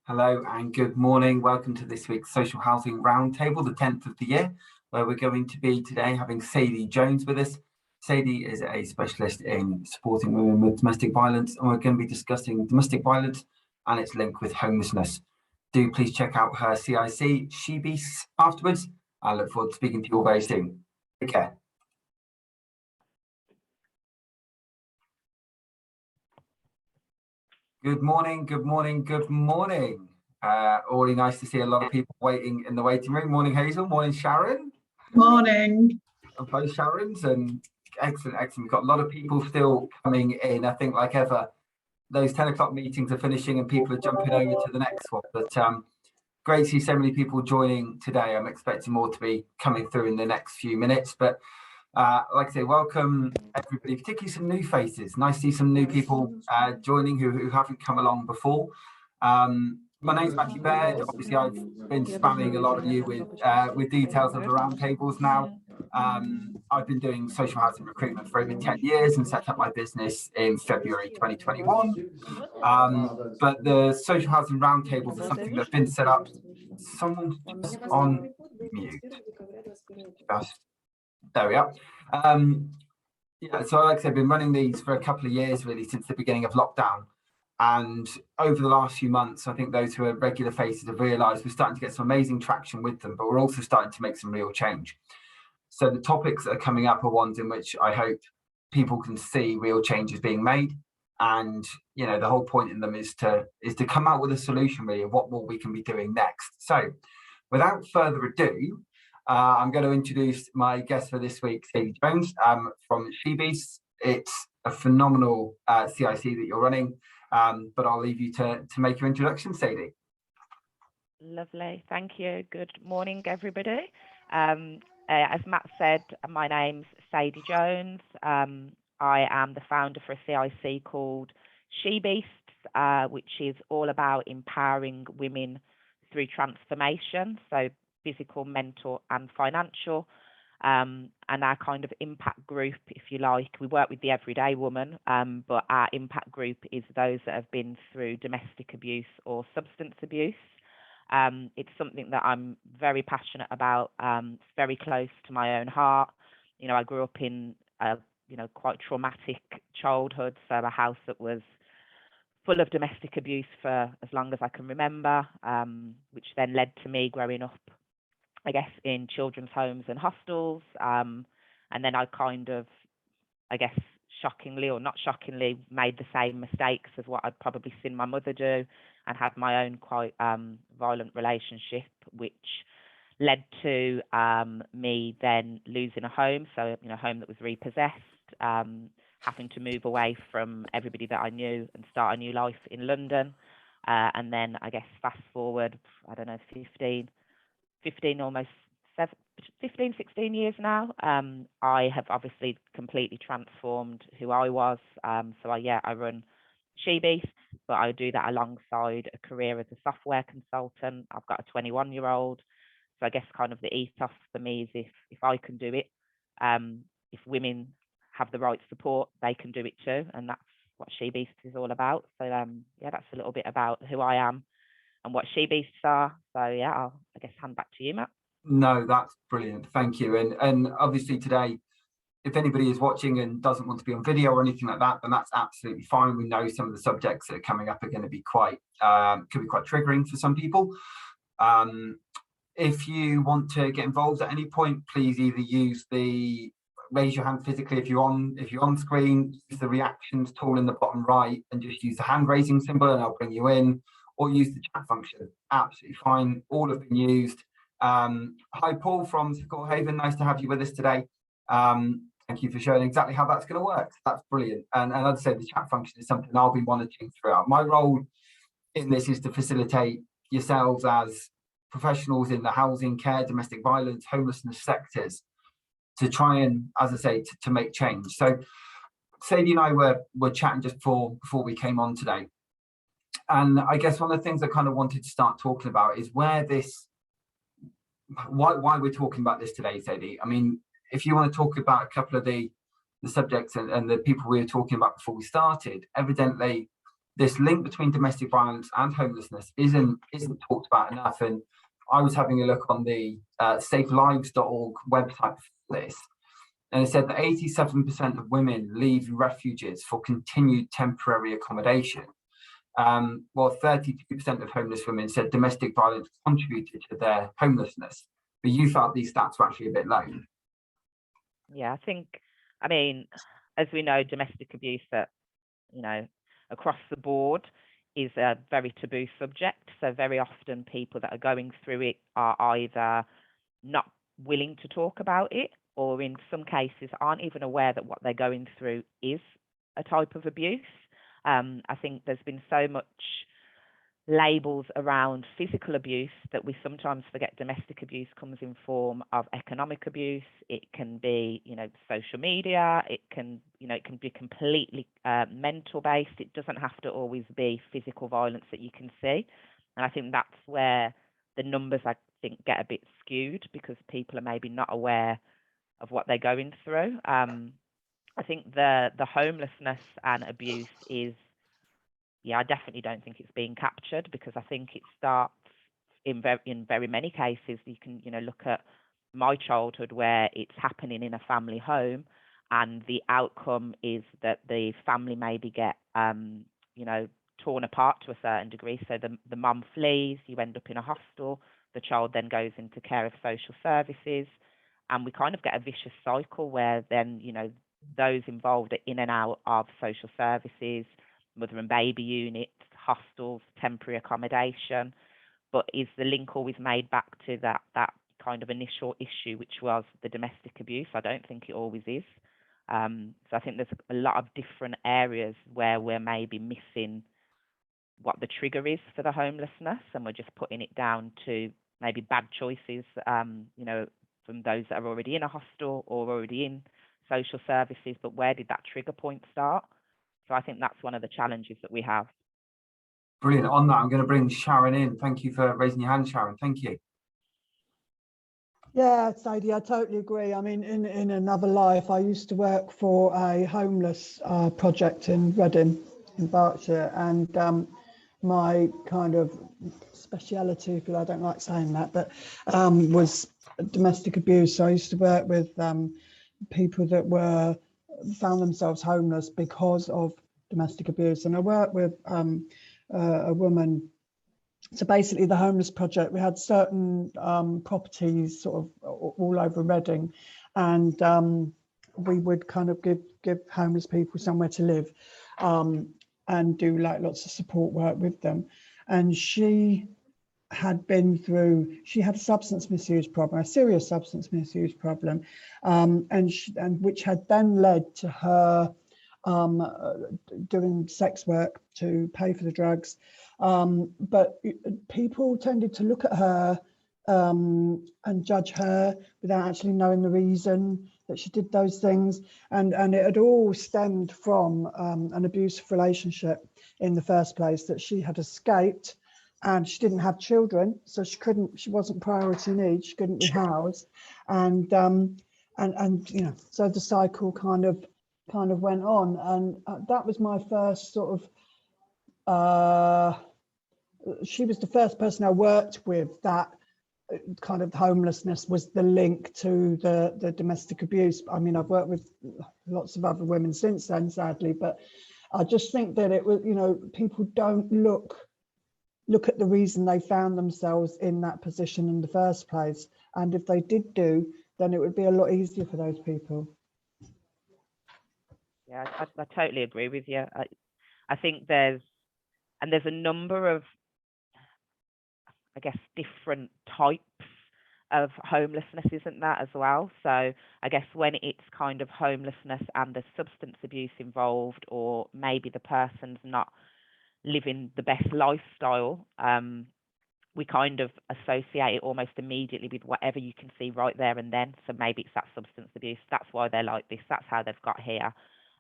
Hello and good morning. Welcome to this week's Social Housing Roundtable, the 10th of the year, where we're going to be today having Sadie Jones with us. Sadie is a specialist in supporting women with domestic violence, and we're going to be discussing domestic violence and its link with homelessness. Do please check out her CIC, SheBeats, afterwards. I look forward to speaking to you all very soon. Take care. Good morning, good morning, good morning. Already nice to see a lot of people waiting in the waiting room. Morning, Hazel. Morning, Sharon. Morning. Both Sharons, and excellent. We've got a lot of people still coming in. I think, like ever, those 10 o'clock meetings are finishing and people are jumping over to the next one. But great to see so many people joining today. I'm expecting more to be coming through in the next few minutes. But like I say, welcome everybody, particularly some new faces. Nice to see some new people joining who haven't come along before. My name's Matthew Baird. Obviously, I've been spamming a lot of you with details of the roundtables now. I've been doing social housing recruitment for over 10 years and set up my business in February 2021. But the social housing roundtables are something that's been set up. Someone's just on mute. There we are. Yeah, so like I said, I've been running these for a couple of years, really, since the beginning of lockdown. And over the last few months, I think those who are regular faces have realised we're starting to get some amazing traction with them, but we're also starting to make some real change. So the topics that are coming up are ones in which I hope people can see real changes being made. And, you know, the whole point in them is to come out with a solution, really, of what more we can be doing next. So without further ado, I'm going to introduce my guest for this week, Sadie Jones from SheBeats. It's a phenomenal CIC that you're running, but I'll leave you to make your introduction, Sadie. Lovely, thank you. Good morning, everybody. As Matt said, my name's Sadie Jones. I am the founder for a CIC called SheBeats, which is all about empowering women through transformation. So physical, mental and financial, and our kind of impact group, if you like, we work with the everyday woman, but our impact group is those that have been through domestic abuse or substance abuse. It's something that I'm very passionate about. It's very close to my own heart. You know, I grew up in a quite traumatic childhood, so a house that was full of domestic abuse for as long as I can remember, which then led to me growing up, I guess, in children's homes and hostels. And then I kind of, I guess, shockingly or not shockingly, made the same mistakes as what I'd probably seen my mother do, and had my own quite violent relationship, which led to me then losing a home. So, you know, a home that was repossessed, having to move away from everybody that I knew and start a new life in London. And then I guess fast forward, I don't know, 15, 16 years now, I have obviously completely transformed who I was. So I run SheBeats, but I do that alongside a career as a software consultant. I've got a 21-year-old. So I guess kind of the ethos for me is if I can do it, if women have the right support, they can do it too. And that's what SheBeats is all about. So that's a little bit about who I am and what SheBeats are. So yeah, I'll, I guess, hand back to you, Matt. No, that's brilliant. Thank you. And obviously today, if anybody is watching and doesn't want to be on video or anything like that, then that's absolutely fine. We know some of the subjects that are coming up are going to be quite, could be quite triggering for some people. If you want to get involved at any point, please either use the raise your hand physically if you're on screen, use the reactions tool in the bottom right and just use the hand raising symbol and I'll bring you in, or use the chat function. Absolutely fine. All have been used. Hi, Paul from Haven. Nice to have you with us today. Thank you for showing exactly how that's going to work. That's brilliant. And as I said, the chat function is something I'll be monitoring throughout. My role in this is to facilitate yourselves as professionals in the housing, care, domestic violence, homelessness sectors to try and, as I say, to make change. So Sadie and I were chatting just before we came on today. And I guess one of the things I kind of wanted to start talking about is why we're talking about this today, Sadie. I mean, if you want to talk about a couple of the subjects and the people we were talking about before we started, evidently this link between domestic violence and homelessness isn't talked about enough. And I was having a look on the safelives.org website for this, and it said that 87% of women leave refuges for continued temporary accommodation. While 32% of homeless women said domestic violence contributed to their homelessness. But you felt these stats were actually a bit low. Yeah, I mean, as we know, domestic abuse across the board is a very taboo subject. So very often people that are going through it are either not willing to talk about it, or in some cases aren't even aware that what they're going through is a type of abuse. I think there's been so much labels around physical abuse that we sometimes forget domestic abuse comes in form of economic abuse. It can be, social media. It can be completely mental based. It doesn't have to always be physical violence that you can see. And I think that's where the numbers, I think, get a bit skewed, because people are maybe not aware of what they're going through. I think the homelessness and abuse is, I definitely don't think it's being captured, because I think it starts in very many cases. You can, look at my childhood where it's happening in a family home, and the outcome is that the family maybe get, torn apart to a certain degree. So the mum flees, you end up in a hostel, the child then goes into care of social services, and we kind of get a vicious cycle where then, those involved are in and out of social services, mother and baby units, hostels, temporary accommodation. But is the link always made back to that kind of initial issue, which was the domestic abuse? I don't think it always is. So I think there's a lot of different areas where we're maybe missing what the trigger is for the homelessness, and we're just putting it down to maybe bad choices, from those that are already in a hostel or already in social services. But where did that trigger point start? So I think that's one of the challenges that we have. Brilliant. On that, I'm going to bring Sharon in. Thank you for raising your hand, Sharon. Thank you. Yeah, Sadie, I totally agree. I mean, in another life, I used to work for a homeless project in Reading, in Berkshire, and my kind of speciality, because I don't like saying that, but was domestic abuse. So I used to work with people that found themselves homeless because of domestic abuse, and I worked with a woman. So basically, the homeless project, we had certain properties sort of all over Reading, and we would kind of give homeless people somewhere to live, and do like lots of support work with them. And she had a substance misuse problem, a serious substance misuse problem, and which had then led to her doing sex work to pay for the drugs. But people tended to look at her and judge her without actually knowing the reason that she did those things. And it had all stemmed from an abusive relationship in the first place, that she had escaped, and she didn't have children, so she wasn't priority need, she couldn't be housed. And so the cycle kind of went on. And that was my first sort of, she was the first person I worked with that kind of homelessness was the link to the domestic abuse. I mean, I've worked with lots of other women since then, sadly, but I just think that it was, people don't look at the reason they found themselves in that position in the first place. And if they did do, then it would be a lot easier for those people. Yeah, I totally agree with you. I think there's a number of, I guess, different types of homelessness, isn't that, as well? So I guess when it's kind of homelessness and there's substance abuse involved, or maybe the person's not living the best lifestyle, we kind of associate it almost immediately with whatever you can see right there and then. So maybe it's that substance abuse, that's why they're like this, that's how they've got here.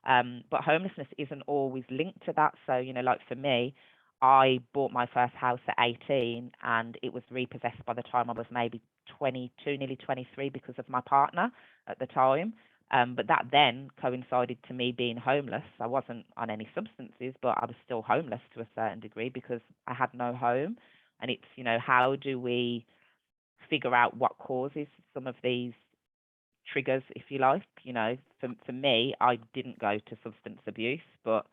But homelessness isn't always linked to that. So, like for me, I bought my first house at 18, and it was repossessed by the time I was maybe 22, nearly 23, because of my partner at the time. But that then coincided to me being homeless. I wasn't on any substances, but I was still homeless to a certain degree because I had no home. And it's, how do we figure out what causes some of these triggers, if you like? For me, I didn't go to substance abuse, but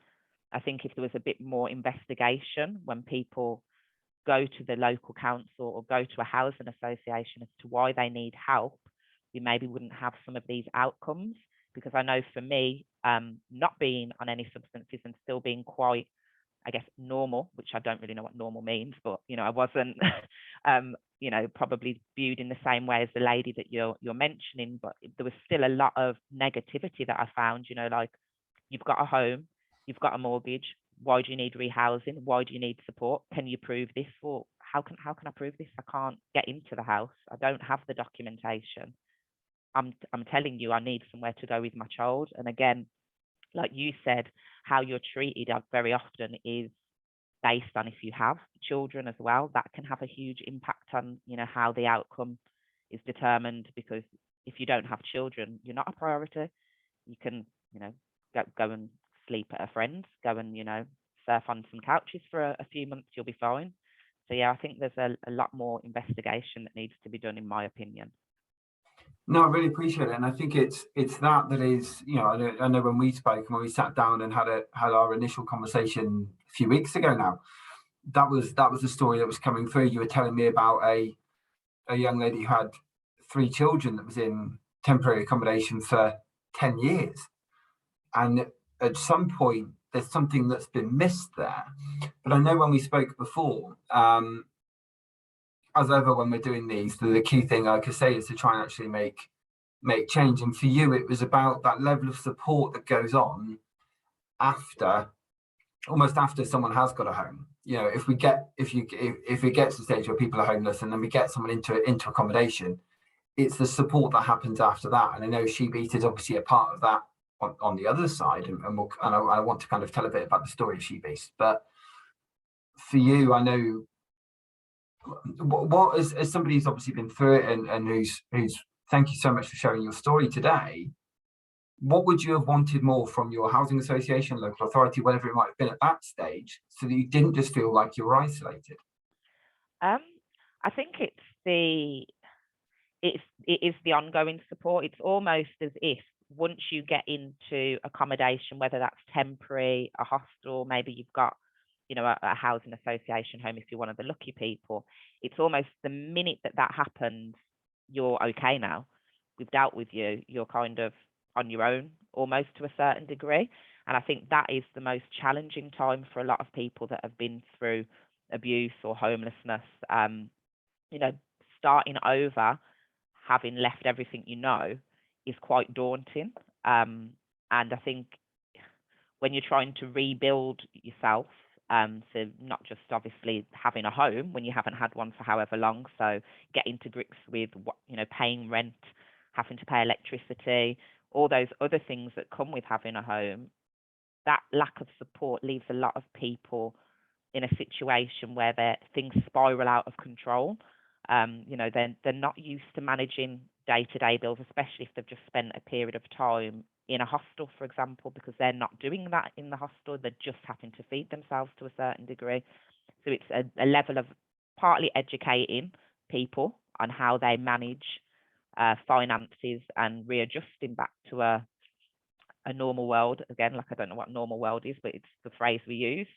I think if there was a bit more investigation when people go to the local council or go to a housing association as to why they need help, we maybe wouldn't have some of these outcomes. Because I know for me, not being on any substances and still being quite, I guess, normal, which I don't really know what normal means, but I wasn't, probably viewed in the same way as the lady that you're mentioning. But there was still a lot of negativity that I found. Like, you've got a home, you've got a mortgage. Why do you need rehousing? Why do you need support? Can you prove this? Well, how can I prove this? I can't get into the house. I don't have the documentation. I'm telling you, I need somewhere to go with my child. And again, like you said, how you're treated very often is based on if you have children as well. That can have a huge impact on, how the outcome is determined, because if you don't have children, you're not a priority. You can, go and sleep at a friend's, go and, surf on some couches for a few months, you'll be fine. So yeah, I think there's a lot more investigation that needs to be done, in my opinion. No, I really appreciate it, and I think it's that is, I know when we spoke and when we sat down and had our initial conversation a few weeks ago now, that was the story that was coming through. You were telling me about a young lady who had 3 children that was in temporary accommodation for 10 years, and at some point there's something that's been missed there. But I know when we spoke before, as ever when we're doing these, the key thing I could say is to try and actually make change. And for you, it was about that level of support that goes on almost after someone has got a home. If it gets to the stage where people are homeless and then we get someone into accommodation, it's the support that happens after that. And I know SheBeats is obviously a part of that on the other side, and I want to kind of tell a bit about the story of SheBeats. But for you, I know, what as somebody who's obviously been through it and who's thank you so much for sharing your story today. What would you have wanted more from your housing association, local authority, whatever it might have been at that stage, so that you didn't just feel like you were isolated? I think it is the ongoing support. It's almost as if once you get into accommodation, whether that's temporary, a hostel, maybe you've got, a housing association home if you're one of the lucky people, it's almost the minute that happens, you're okay now. We've dealt with you. You're kind of on your own, almost to a certain degree. And I think that is the most challenging time for a lot of people that have been through abuse or homelessness. Starting over, having left everything is quite daunting. And I think when you're trying to rebuild yourself, so not just obviously having a home when you haven't had one for however long, so getting to grips with what, paying rent, having to pay electricity, all those other things that come with having a home, that lack of support leaves a lot of people in a situation where things spiral out of control. They're not used to managing day-to-day bills, especially if they've just spent a period of time in a hostel, for example, because they're not doing that in the hostel. They're just having to feed themselves to a certain degree. So it's a level of partly educating people on how they manage finances and readjusting back to a normal world. Again, like, I don't know what normal world is, but it's the phrase we use.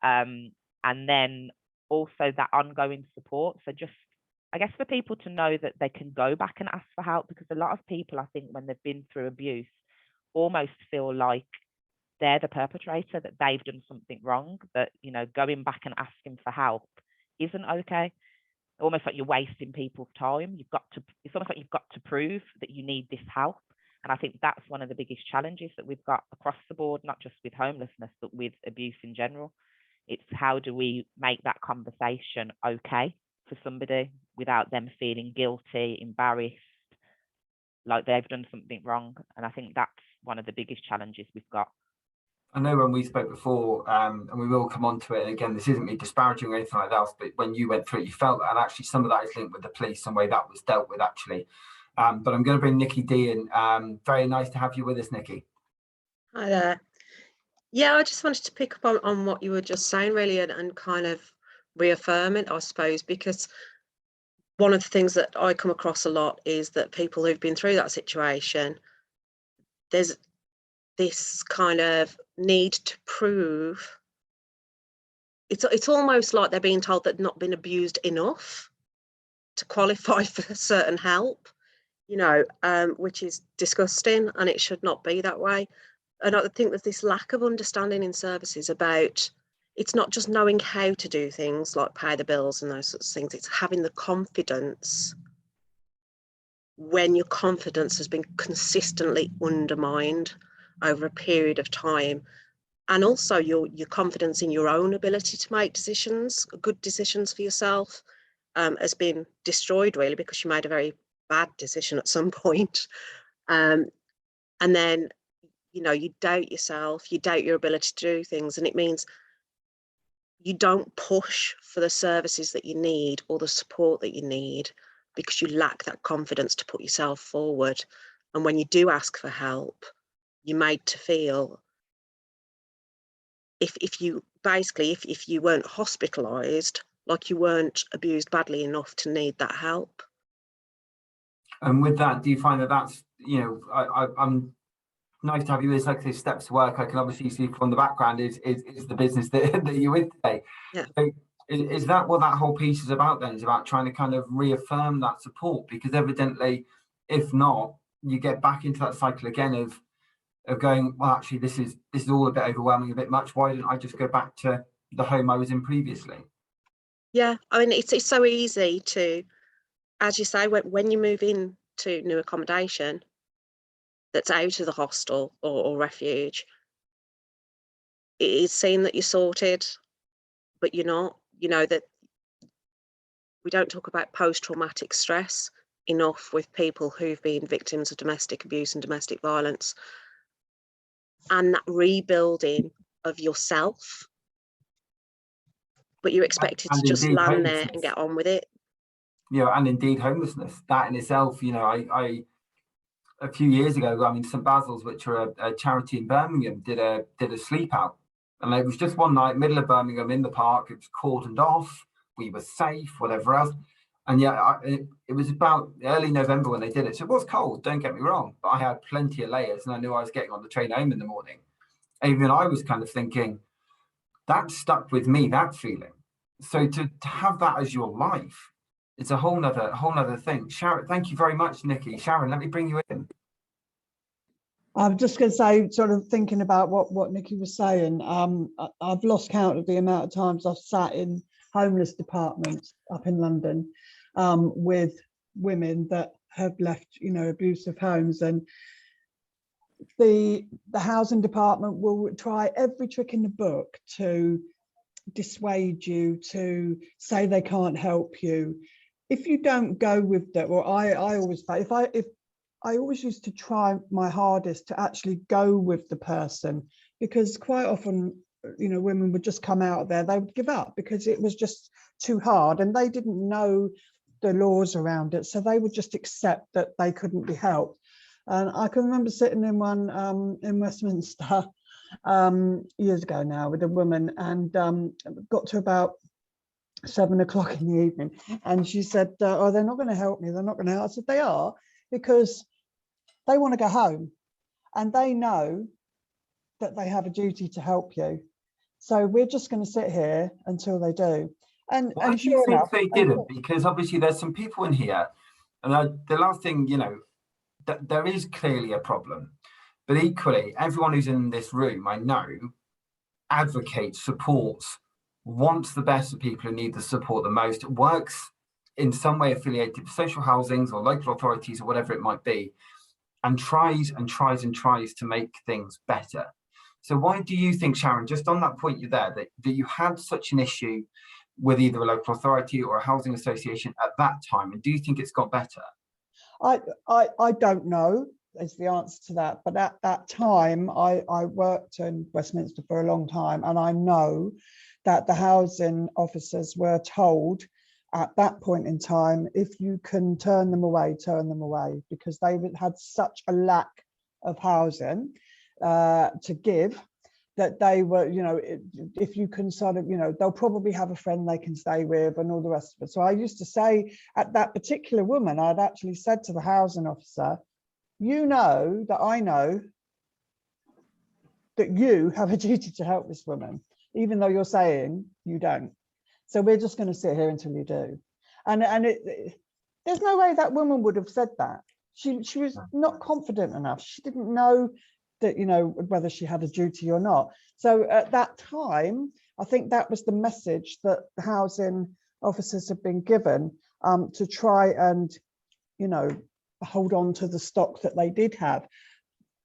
And then also that ongoing support. So just, I guess, for people to know that they can go back and ask for help, because a lot of people, I think, when they've been through abuse, almost feel like they're the perpetrator, that they've done something wrong, that, going back and asking for help isn't okay. Almost like you're wasting people's time. It's almost like you've got to prove that you need this help. And I think that's one of the biggest challenges that we've got across the board, not just with homelessness, but with abuse in general. It's how do we make that conversation okay for somebody without them feeling guilty, embarrassed, like they've done something wrong. And I think that's one of the biggest challenges we've got. I know when we spoke before, and we will come on to it, and again, this isn't me disparaging or anything like that, but when you went through it, you felt that actually some of that is linked with the police and the way that was dealt with, actually. But I'm going to bring Nikki D in. Very nice to have you with us, Nikki. Hi there. Yeah, I just wanted to pick up on what you were just saying, really, and kind of reaffirm it, I suppose, because one of the things that I come across a lot is that people who've been through that situation, there's this kind of need to prove. It's almost like they're being told that not been abused enough to qualify for certain help, which is disgusting, and it should not be that way. And I think there's this lack of understanding in services about, it's not just knowing how to do things like pay the bills and those sorts of things, it's having the confidence when your confidence has been consistently undermined over a period of time. And also your confidence in your own ability to make decisions, good decisions for yourself, has been destroyed, really, because you made a very bad decision at some point. And then, you doubt yourself, you doubt your ability to do things, and it means you don't push for the services that you need or the support that you need because you lack that confidence to put yourself forward. And when you do ask for help, you're made to feel, if you weren't hospitalised, like you weren't abused badly enough to need that help. And with that, do you find that that's, I'm nice to have you. It's like these steps to work. I can obviously see from the background is the business that you're with today. Yeah. So is that what that whole piece is about then? Is about trying to kind of reaffirm that support? Because evidently, if not, you get back into that cycle again of going, well, actually, this is all a bit overwhelming, a bit much. Why didn't I just go back to the home I was in previously? Yeah, I mean, it's so easy to, as you say, when you move into new accommodation that's out of the hostel or refuge, it is seen that you're sorted, but you're not. That we don't talk about post-traumatic stress enough with people who've been victims of domestic abuse and domestic violence, and that rebuilding of yourself, but you're expected to just land there and get on with it. And indeed homelessness, that in itself, I a few years ago, St Basil's, which are a charity in Birmingham, did a sleep out, and it was just one night, middle of Birmingham, in the park. It was cordoned off, we were safe, whatever else. And it was about early November when they did it, so it was cold, don't get me wrong, but I had plenty of layers, and I knew I was getting on the train home in the morning. Even I was kind of thinking, that stuck with me, that feeling. So to have that as your life, it's a whole nother thing. Sharon, thank you very much, Nikki. Sharon, let me bring you in. I'm just going to say, sort of thinking about what Nikki was saying, I've lost count of the amount of times I've sat in homeless departments up in London with women that have left, abusive homes, and the housing department will try every trick in the book to dissuade you, to say they can't help you. If you don't go with that, or I always, if I always used to try my hardest to actually go with the person, because quite often, women would just come out there, they would give up because it was just too hard, and they didn't know the laws around it, so they would just accept that they couldn't be helped. And I can remember sitting in one in Westminster years ago now with a woman, and got to about 7 o'clock in the evening, and she said, oh, they're not going to help me, they're not going to help. I said, they are, because they want to go home, and they know that they have a duty to help you. So we're just going to sit here until they do. And sure enough, they didn't, because obviously there's some people in here, and the last thing, that there is clearly a problem, but equally, everyone who's in this room, I know, advocates, supports, wants the best for people who need the support the most, works in some way affiliated with social housings or local authorities or whatever it might be, and tries to make things better. So why do you think, Sharon, just on that point you're there, that you had such an issue with either a local authority or a housing association at that time, and do you think it's got better? I don't know is the answer to that, but at that time I worked in Westminster for a long time, and I know that the housing officers were told at that point in time, if you can turn them away, because they had such a lack of housing to give, that they were, you know, if you can sort of, you know, they'll probably have a friend they can stay with and all the rest of it. So I used to say at that particular woman, I'd actually said to the housing officer, you know that I know that you have a duty to help this woman, even though you're saying you don't. So we're just going to sit here until you do. And there's no way that woman would have said that. She was not confident enough. She didn't know that, you know, whether she had a duty or not. So at that time, I think that was the message that the housing officers have been given, to try and, you know, hold on to the stock that they did have.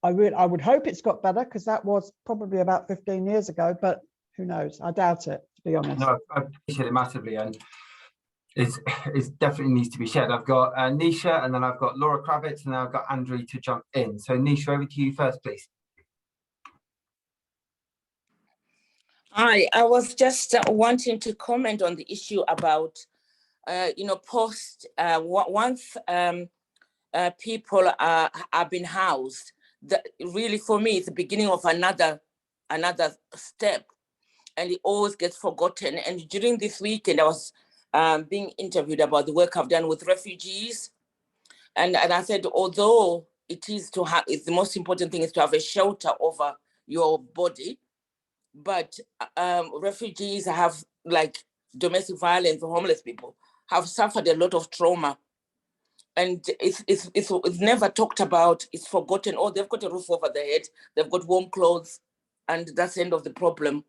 I would hope it's got better, because that was probably about 15 years ago, but who knows? I doubt it, to be honest. No, I appreciate it massively, and it definitely needs to be shared. I've got Nisha, and then I've got Laura Kravitz, and then I've got Andrew to jump in. So Nisha, over to you first, please. Hi, I was just wanting to comment on the issue about, you know, once people are being housed, that really for me it's the beginning of another step, and it always gets forgotten. And during this weekend, I was being interviewed about the work I've done with refugees, and I said, although it is to have, it's the most important thing is to have a shelter over your body, but refugees have, like domestic violence, homeless people have suffered a lot of trauma, and it's never talked about. It's forgotten. Oh, they've got a roof over their head, they've got warm clothes, and that's the end of the problem.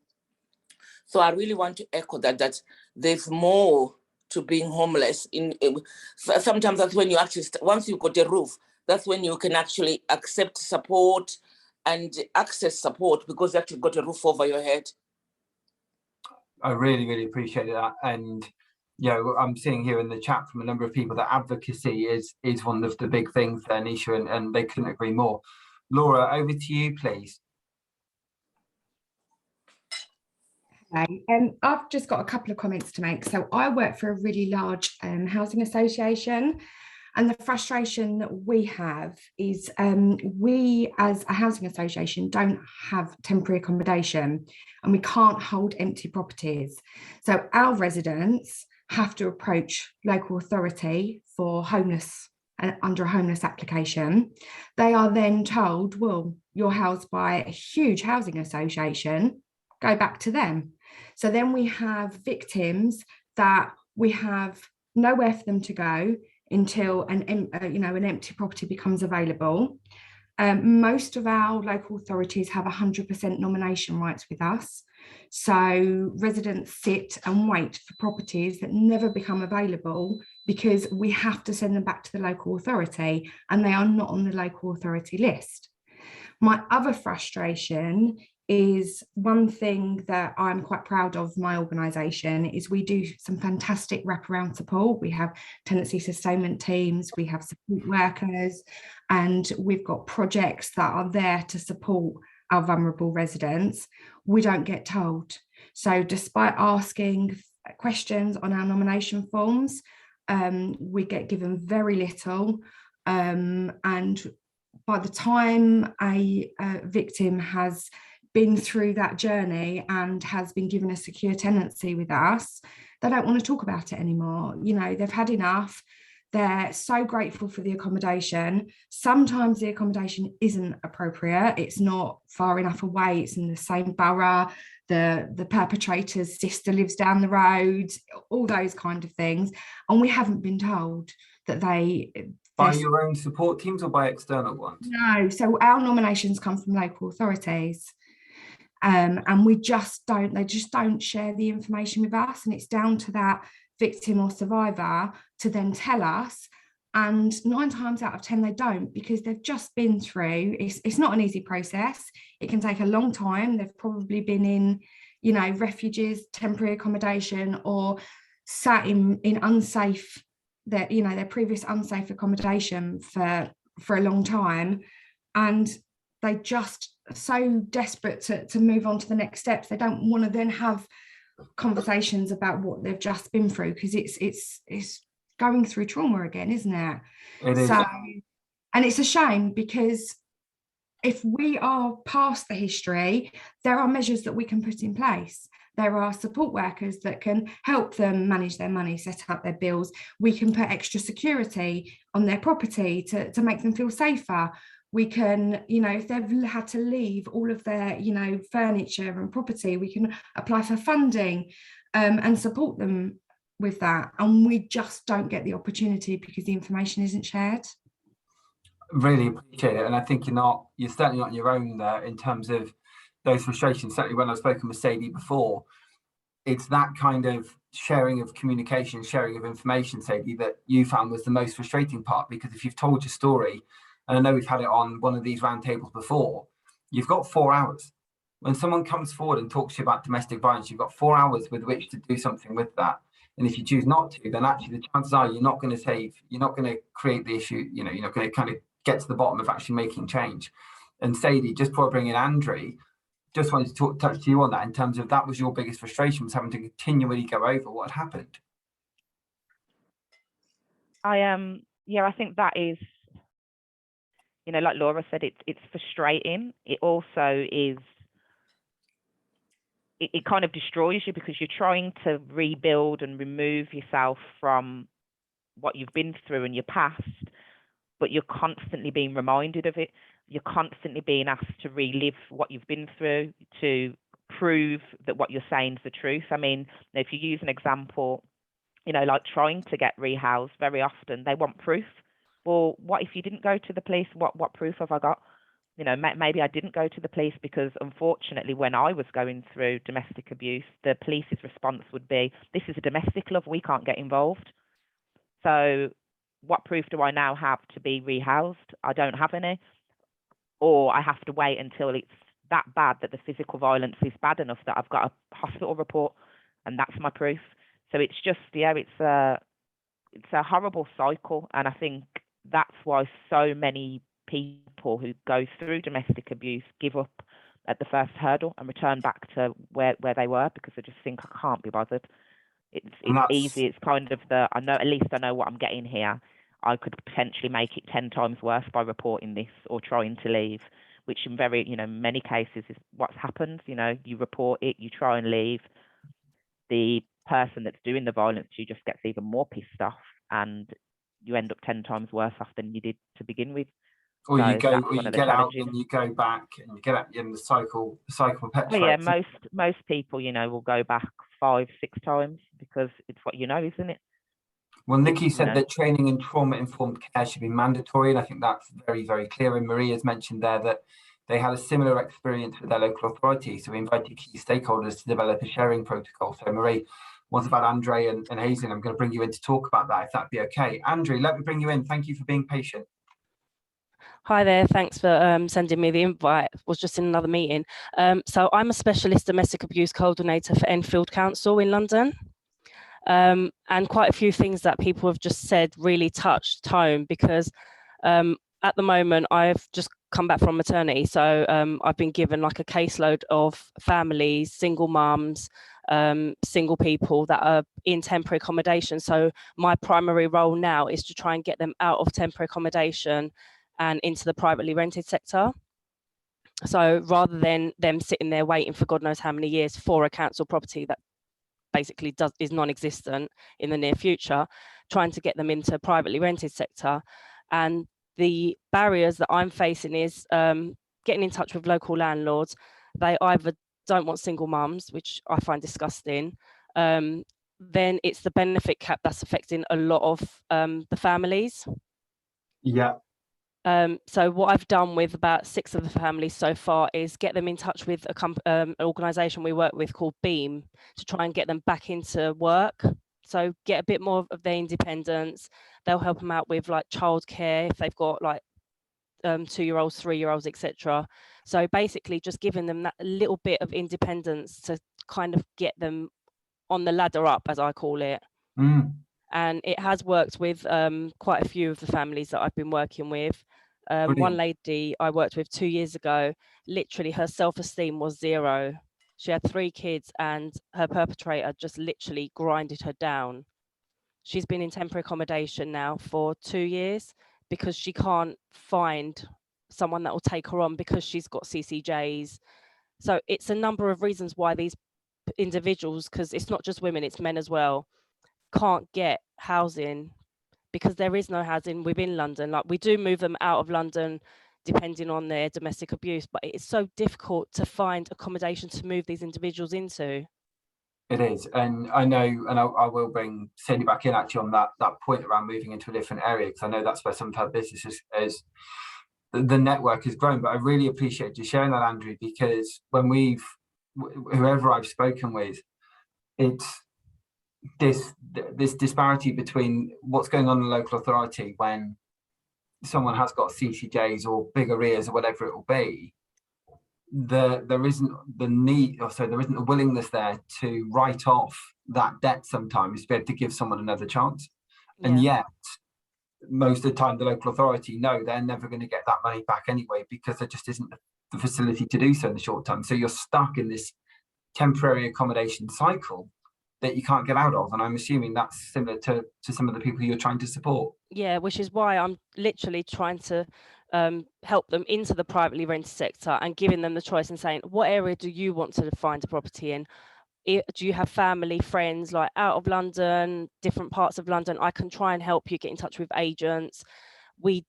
So I really want to echo that there's more to being homeless. Sometimes that's when you actually, once you've got a roof, that's when you can actually accept support and access support, because you actually got a roof over your head. I really, really appreciate that. And, you know, I'm seeing here in the chat from a number of people that advocacy is one of the big things there, Nisha, and they couldn't agree more. Laura, over to you, please. Okay. I've just got a couple of comments to make. So I work for a really large housing association, and the frustration that we have is we as a housing association don't have temporary accommodation, and we can't hold empty properties. So our residents have to approach local authority for homeless, under a homeless application. They are then told, well, you're housed by a huge housing association, go back to them. So then we have victims that we have nowhere for them to go until an empty property becomes available. Most of our local authorities have 100% nomination rights with us. So residents sit and wait for properties that never become available, because we have to send them back to the local authority, and they are not on the local authority list. My other frustration is, one thing that I'm quite proud of my organisation is we do some fantastic wraparound support. We have tenancy sustainment teams, we have support workers, and we've got projects that are there to support our vulnerable residents. We don't get told. So despite asking questions on our nomination forms, we get given very little, and by the time a victim has been through that journey and has been given a secure tenancy with us, they don't want to talk about it anymore. You know, they've had enough. They're so grateful for the accommodation. Sometimes the accommodation isn't appropriate. It's not far enough away. It's in the same borough. The perpetrator's sister lives down the road, all those kind of things. And we haven't been told that by your own support teams or by external ones? No, so our nominations come from local authorities. And they just don't share the information with us, and it's down to that victim or survivor to then tell us, and 9 times out of 10 they don't, because they've just been through, it's not an easy process. It can take a long time. They've probably been in, you know, refuges, temporary accommodation, or sat in unsafe, their previous unsafe accommodation for a long time, and they just so desperate to move on to the next steps. They don't want to then have conversations about what they've just been through, because it's going through trauma again, isn't it? It is. So, and it's a shame, because if we are past the history, there are measures that we can put in place. There are support workers that can help them manage their money, set up their bills. We can put extra security on their property to make them feel safer. We can, you know, if they've had to leave all of their, you know, furniture and property, we can apply for funding and support them with that. And we just don't get the opportunity because the information isn't shared. Really appreciate it, and I think you're certainly not on your own there in terms of those frustrations. Certainly when I've spoken with Sadie before, it's that kind of sharing of communication, sharing of information, Sadie, that you found was the most frustrating part, because if you've told your story, and I know we've had it on one of these roundtables before, you've got 4 hours. When someone comes forward and talks to you about domestic violence, you've got 4 hours with which to do something with that. And if you choose not to, then actually the chances are you're not going to create the issue, you know, you're not going to kind of get to the bottom of actually making change. And Sadie, just before I bring in Andre, just wanted to touch to you on that in terms of that was your biggest frustration, was having to continually go over what had happened. I think that is, you know, like Laura said, it's frustrating. It also is, it kind of destroys you, because you're trying to rebuild and remove yourself from what you've been through in your past, but you're constantly being reminded of it. You're constantly being asked to relive what you've been through, to prove that what you're saying is the truth. I mean, if you use an example, you know, like trying to get rehoused, very often they want proof. Well, what if you didn't go to the police? What proof have I got? You know, maybe I didn't go to the police because, unfortunately, when I was going through domestic abuse, the police's response would be, this is a domestic, love, we can't get involved. So what proof do I now have to be rehoused? I don't have any. Or I have to wait until it's that bad, that the physical violence is bad enough that I've got a hospital report, and that's my proof. So it's just, it's a horrible cycle. And I think that's why so many people who go through domestic abuse give up at the first hurdle and return back to where they were, because they just think, I can't be bothered. It's easy. It's kind of I know, at least I know what I'm getting here. I could potentially make it 10 times worse by reporting this or trying to leave, which in many cases is what's happened. You know, you report it, you try and leave. The person that's doing the violence, you just gets even more pissed off, and you end up 10 times worse off than you did to begin with. Or you get out and you go back, and you get out in the cycle perpetuates. Well, yeah, most people, will go back 5-6 times, because it's what isn't it? Well, Nikki said that training in trauma-informed care should be mandatory, and I think that's very, very clear. And Maria's mentioned there that they had a similar experience with their local authority, so we invited key stakeholders to develop a sharing protocol. So Marie, what's about Andre and Hazelin? I'm going to bring you in to talk about that, if that'd be okay. Andre, let me bring you in. Thank you for being patient. Hi there, thanks for sending me the invite. I was just in another meeting. So I'm a specialist domestic abuse coordinator for Enfield Council in London. And quite a few things that people have just said really touched home, because at the moment I've just come back from maternity. So I've been given like a caseload of families, single mums, single people that are in temporary accommodation. So my primary role now is to try and get them out of temporary accommodation and into the privately rented sector. So rather than them sitting there waiting for God knows how many years for a council property that basically is non-existent in the near future, trying to get them into privately rented sector. And the barriers that I'm facing is getting in touch with local landlords. They either don't want single mums, which I find disgusting. Then it's the benefit cap that's affecting a lot of the families. Yeah. So what I've done with about 6 of the families so far is get them in touch with an organisation we work with called Beam, to try and get them back into work. So get a bit more of their independence. They'll help them out with like childcare if they've got like 2-year-olds, 3-year-olds, etc. So basically just giving them that little bit of independence to kind of get them on the ladder up, as I call it. And it has worked with quite a few of the families that I've been working with. One lady I worked with 2 years ago, literally her self-esteem was 0. She had 3 kids and her perpetrator just literally grinded her down. She's been in temporary accommodation now for 2 years because she can't find someone that will take her on because she's got CCJs. So it's a number of reasons why these individuals, because it's not just women, it's men as well, can't get housing because there is no housing within London. Like, we do move them out of London depending on their domestic abuse, but it's so difficult to find accommodation to move these individuals into. It is, and I know, and I will bring Sadie back in actually on that point around moving into a different area, because I know that's where some of her business is the network has grown. But I really appreciate you sharing that, Andrew, because when whoever I've spoken with, it's this disparity between what's going on in the local authority when someone has got CCJs or big arrears or whatever it will be. There isn't the need, or so there isn't a willingness there to write off that debt sometimes to be able to give someone another chance. Yeah. And yet most of the time the local authority know they're never going to get that money back anyway, because there just isn't the facility to do so in the short term. So you're stuck in this temporary accommodation cycle that you can't get out of. And I'm assuming that's similar to some of the people you're trying to support. Yeah, which is why I'm literally trying to help them into the privately rented sector and giving them the choice and saying, what area do you want to find a property in? Do you have family, friends, like out of London, different parts of London? I can try and help you get in touch with agents. We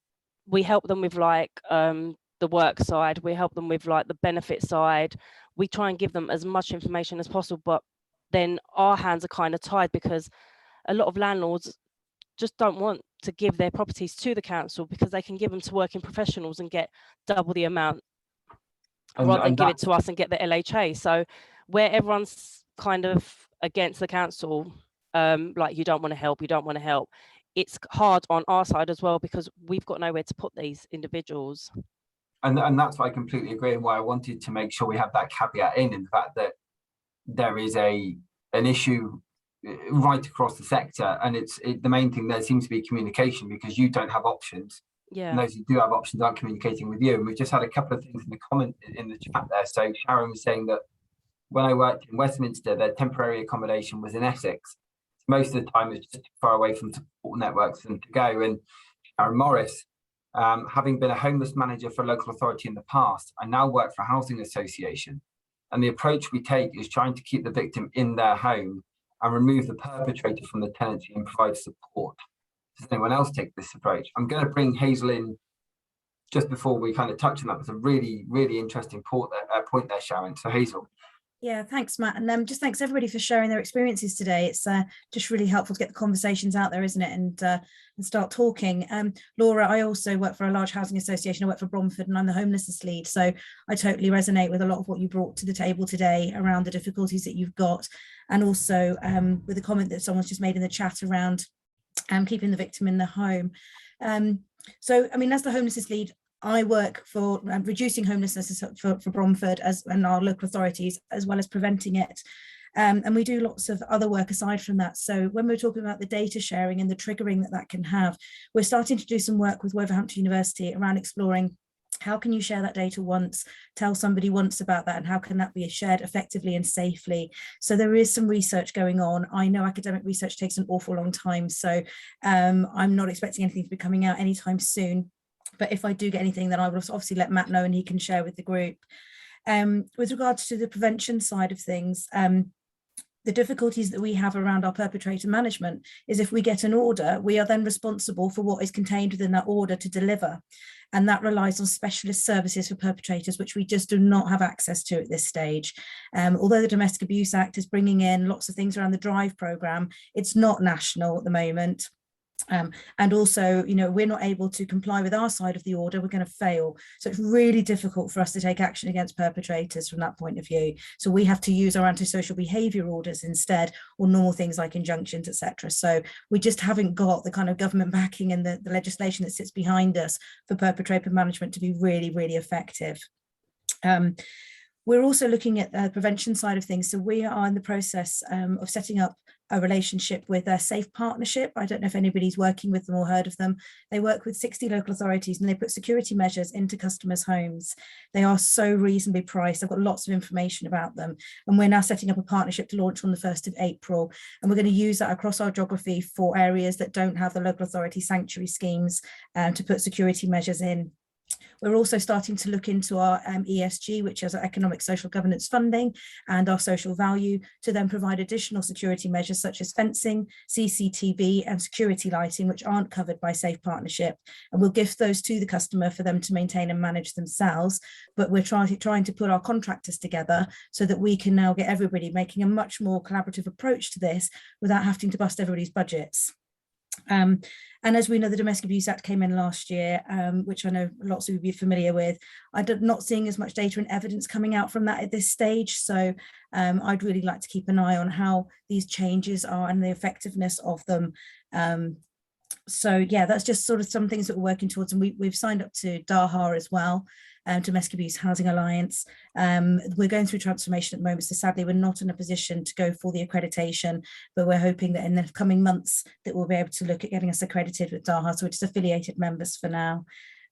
help them with like the work side. We help them with like the benefit side. We try and give them as much information as possible, but then our hands are kind of tied because a lot of landlords just don't want to give their properties to the council because they can give them to working professionals and get double the amount rather than give it to us and get the LHA. So where everyone's kind of against the council, like you don't want to help, it's hard on our side as well because we've got nowhere to put these individuals. And that's why I completely agree, and why I wanted to make sure we have that caveat in the fact that there is an issue right across the sector, and the main thing there seems to be communication, because you don't have options. Yeah. And those who do have options aren't communicating with you. And we've just had a couple of things in the comment in the chat there. So Sharon was saying that when I worked in Westminster, their temporary accommodation was in Essex. Most of the time it's just too far away from support networks for them to go. And Sharon Morris, having been a homeless manager for a local authority in the past, I now work for a housing association. And the approach we take is trying to keep the victim in their home and remove the perpetrator from the tenancy and provide support. Does anyone else take this approach? I'm going to bring Hazel in just before we kind of touch on that. It's a really, really interesting point there, Sharon. So Hazel. Yeah, thanks, Matt. And just thanks everybody for sharing their experiences today. It's just really helpful to get the conversations out there, isn't it? And start talking. Laura, I also work for a large housing association. I work for Bromford and I'm the homelessness lead. So I totally resonate with a lot of what you brought to the table today around the difficulties that you've got. And also with the comment that someone's just made in the chat around keeping the victim in the home. So, I mean, as the homelessness lead, I work for reducing homelessness for Bromford and our local authorities, as well as preventing it. And we do lots of other work aside from that. So when we're talking about the data sharing and the triggering that can have, we're starting to do some work with Wolverhampton University around exploring how can you share that data once, tell somebody once about that, and how can that be shared effectively and safely? So there is some research going on. I know academic research takes an awful long time, so I'm not expecting anything to be coming out anytime soon. But if I do get anything, then I will obviously let Matt know and he can share with the group. With regards to the prevention side of things, the difficulties that we have around our perpetrator management is if we get an order, we are then responsible for what is contained within that order to deliver. And that relies on specialist services for perpetrators, which we just do not have access to at this stage. Although the Domestic Abuse Act is bringing in lots of things around the DRIVE programme, it's not national at the moment. And also, you know, we're not able to comply with our side of the order, we're going to fail. So it's really difficult for us to take action against perpetrators from that point of view. So we have to use our antisocial behaviour orders instead, or normal things like injunctions, etc. So we just haven't got the kind of government backing and the legislation that sits behind us for perpetrator management to be really, really effective. We're also looking at the prevention side of things. So we are in the process of setting up a relationship with a Safe Partnership. I don't know if anybody's working with them or heard of them. They work with 60 local authorities and they put security measures into customers' homes. They are so reasonably priced. I've got lots of information about them. And we're now setting up a partnership to launch on the 1st of April. And we're going to use that across our geography for areas that don't have the local authority sanctuary schemes to put security measures in. We're also starting to look into our ESG, which is our economic social governance funding, and our social value, to then provide additional security measures such as fencing, CCTV and security lighting, which aren't covered by Safe Partnership. And we'll give those to the customer for them to maintain and manage themselves. But we're trying to put our contractors together so that we can now get everybody making a much more collaborative approach to this without having to bust everybody's budgets. And as we know, the Domestic Abuse Act came in last year, which I know lots of you will be familiar with. I'm not seeing as much data and evidence coming out from that at this stage. So I'd really like to keep an eye on how these changes are and the effectiveness of them. So yeah, that's just sort of some things that we're working towards. And we've signed up to DAHA as well, Domestic Abuse Housing Alliance. We're going through transformation at the moment, so sadly we're not in a position to go for the accreditation, but we're hoping that in the coming months that we'll be able to look at getting us accredited with DAHA, so we're just affiliated members for now.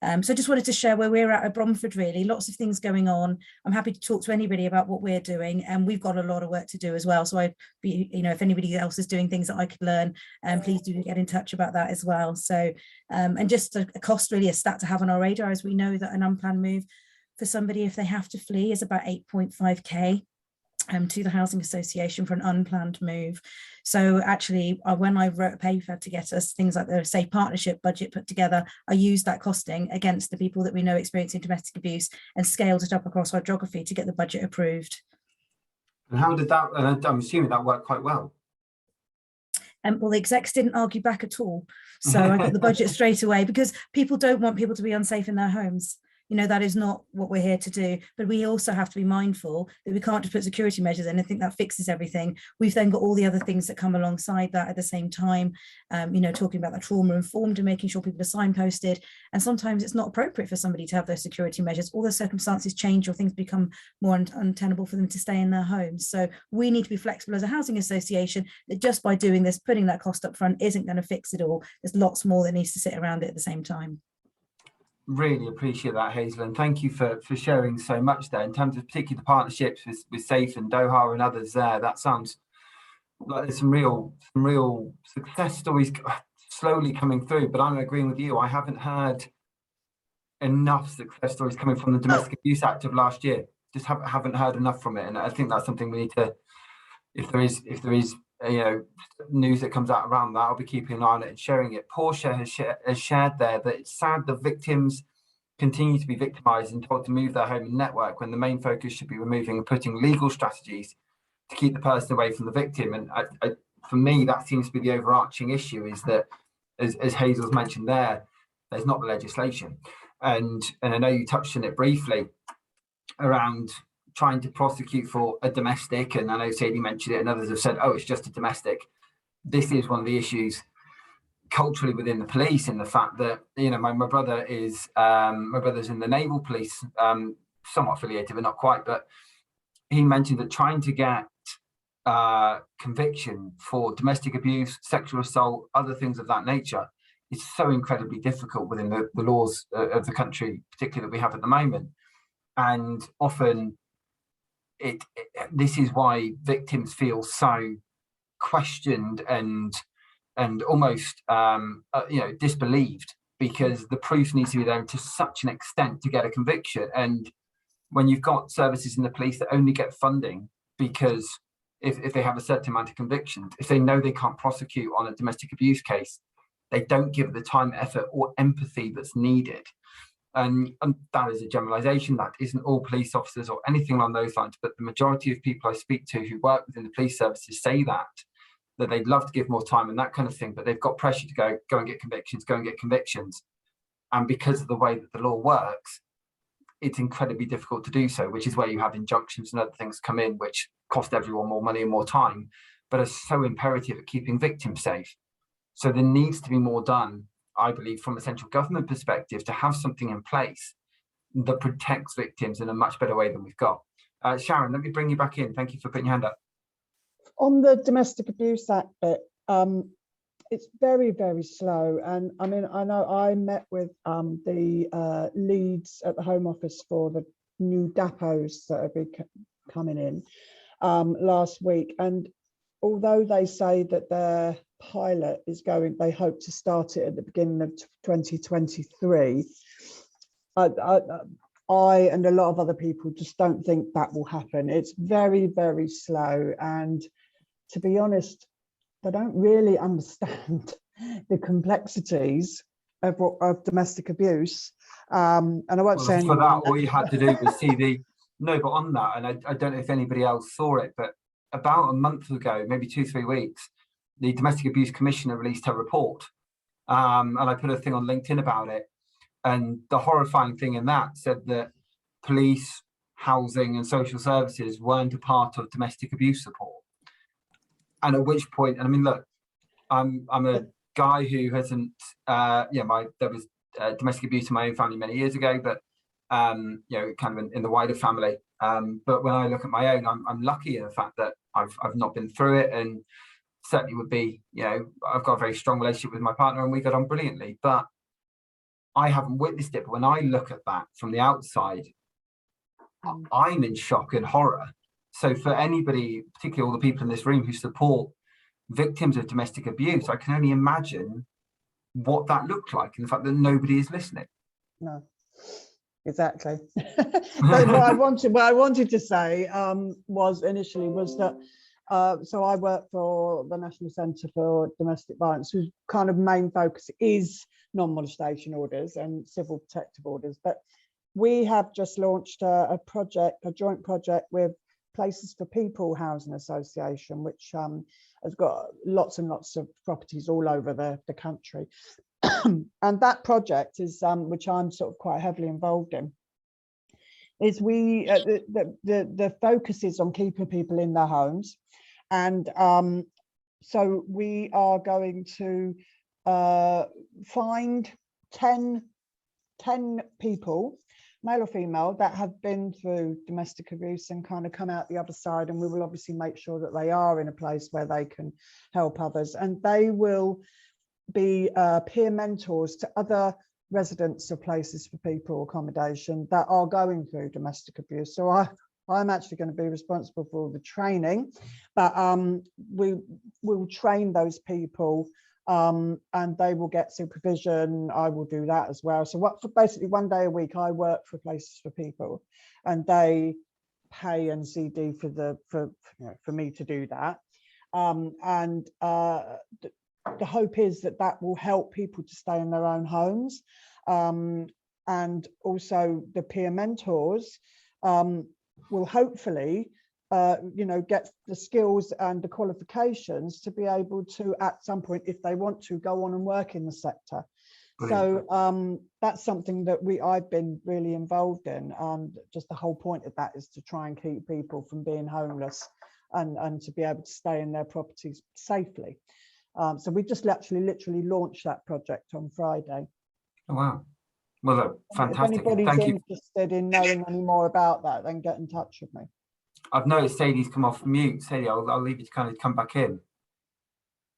So I just wanted to share where we're at Bromford, really. Lots of things going on. I'm happy to talk to anybody about what we're doing, and we've got a lot of work to do as well. So I'd be, if anybody else is doing things that I could learn, please do get in touch about that as well. So, and just a cost, really, a stat to have on our radar, as we know that an unplanned move for somebody, if they have to flee, is about 8.5k. To the Housing Association for an unplanned move. So actually, when I wrote a paper to get us things like the Safe Partnership budget put together, I used that costing against the people that we know experiencing domestic abuse and scaled it up across our geography to get the budget approved. And how did that, I'm assuming that worked quite well. Well, the execs didn't argue back at all. So I got the budget straight away, because people don't want people to be unsafe in their homes. That is not what we're here to do. But we also have to be mindful that we can't just put security measures in and think that fixes everything. We've then got all the other things that come alongside that at the same time, talking about the trauma informed and making sure people are signposted. And sometimes it's not appropriate for somebody to have those security measures. All the circumstances change or things become more untenable for them to stay in their homes. So we need to be flexible as a housing association, that just by doing this, putting that cost up front isn't going to fix it all. There's lots more that needs to sit around it at the same time. Really appreciate that, Hazel, and thank you for sharing so much there in terms of particularly the partnerships with Safe and Doha and others there. That sounds like there's some real success stories slowly coming through, but I'm agreeing with you. I haven't heard enough success stories coming from the Domestic Abuse Act of last year. Just haven't heard enough from it, and I think that's something we need to, if there is news that comes out around that, I'll be keeping an eye on it and sharing it. Portia has shared there that it's sad that victims continue to be victimized and told to move their home and network, when the main focus should be removing and putting legal strategies to keep the person away from the victim. And for me, that seems to be the overarching issue, is that, as Hazel's mentioned there, there's not the legislation. And I know you touched on it briefly around trying to prosecute for a domestic, and I know Sadie mentioned it and others have said, oh, it's just a domestic. This is one of the issues culturally within the police, in the fact that, my brother is my brother's in the naval police, somewhat affiliated but not quite, but he mentioned that trying to get conviction for domestic abuse, sexual assault, other things of that nature is so incredibly difficult within the laws of the country, particularly that we have at the moment. And often this is why victims feel so questioned and almost disbelieved, because the proof needs to be there to such an extent to get a conviction. And when you've got services in the police that only get funding because if they have a certain amount of convictions, if they know they can't prosecute on a domestic abuse case, they don't give the time, effort or empathy that's needed. And that is a generalization. That isn't all police officers or anything along those lines, but the majority of people I speak to who work within the police services say that they'd love to give more time and that kind of thing, but they've got pressure to go and get convictions. And because of the way that the law works, it's incredibly difficult to do so, which is where you have injunctions and other things come in, which cost everyone more money and more time, but are so imperative at keeping victims safe. So there needs to be more done, I believe, from a central government perspective, to have something in place that protects victims in a much better way than we've got. Sharon, let me bring you back in. Thank you for putting your hand up. On the Domestic Abuse Act bit, it's very, very slow. And I mean, I know I met with the leads at the Home Office for the new depots that are coming in last week. And although they say that their pilot is going, they hope to start it at the beginning of 2023. I and a lot of other people just don't think that will happen. It's very, very slow. And to be honest, they don't really understand the complexixities of domestic abuse. And I won't say for that, all you had to do was see the, no, but on that, and I don't know if anybody else saw it, but about a month ago, maybe 2-3 weeks, the Domestic Abuse Commissioner released her report. And I put a thing on LinkedIn about it. And the horrifying thing in that said that police, housing and social services weren't a part of domestic abuse support. And at which point, and I mean, look, I'm a guy who hasn't, there was domestic abuse in my own family many years ago, but kind of in the wider family. But when I look at my own, I'm lucky in the fact that I've not been through it, and certainly would be, I've got a very strong relationship with my partner and we got on brilliantly, but I haven't witnessed it. But when I look at that from the outside, I'm in shock and horror. So for anybody, particularly all the people in this room who support victims of domestic abuse, I can only imagine what that looked like, and the fact that nobody is listening. No, exactly. But what I wanted to say was that so I work for the National Centre for Domestic Violence, whose kind of main focus is non-molestation orders and civil protective orders. But we have just launched a joint project with Places for People Housing Association, which has got lots and lots of properties all over the country. And that project is, which I'm sort of quite heavily involved in, is the focus is on keeping people in their homes. And so we are going to find 10 people, male or female, that have been through domestic abuse and kind of come out the other side, and we will obviously make sure that they are in a place where they can help others, and they will be peer mentors to other residents of Places for People accommodation that are going through domestic abuse. So I'm actually going to be responsible for all the training, but we will train those people, and they will get supervision. I will do that as well. So for basically 1 day a week, I work for Places for People, and they pay NCD for me to do that. The hope is that will help people to stay in their own homes, and also the peer mentors will hopefully get the skills and the qualifications to be able to, at some point, if they want to, go on and work in the sector. Brilliant. So that's something that I've been really involved in, and just the whole point of that is to try and keep people from being homeless and to be able to stay in their properties safely. So we just literally launched that project on Friday. Oh, wow. Well, look, fantastic. If anybody's interested in knowing any more about that, then get in touch with me. I've noticed Sadie's come off mute. Sadie, I'll leave you to kind of come back in.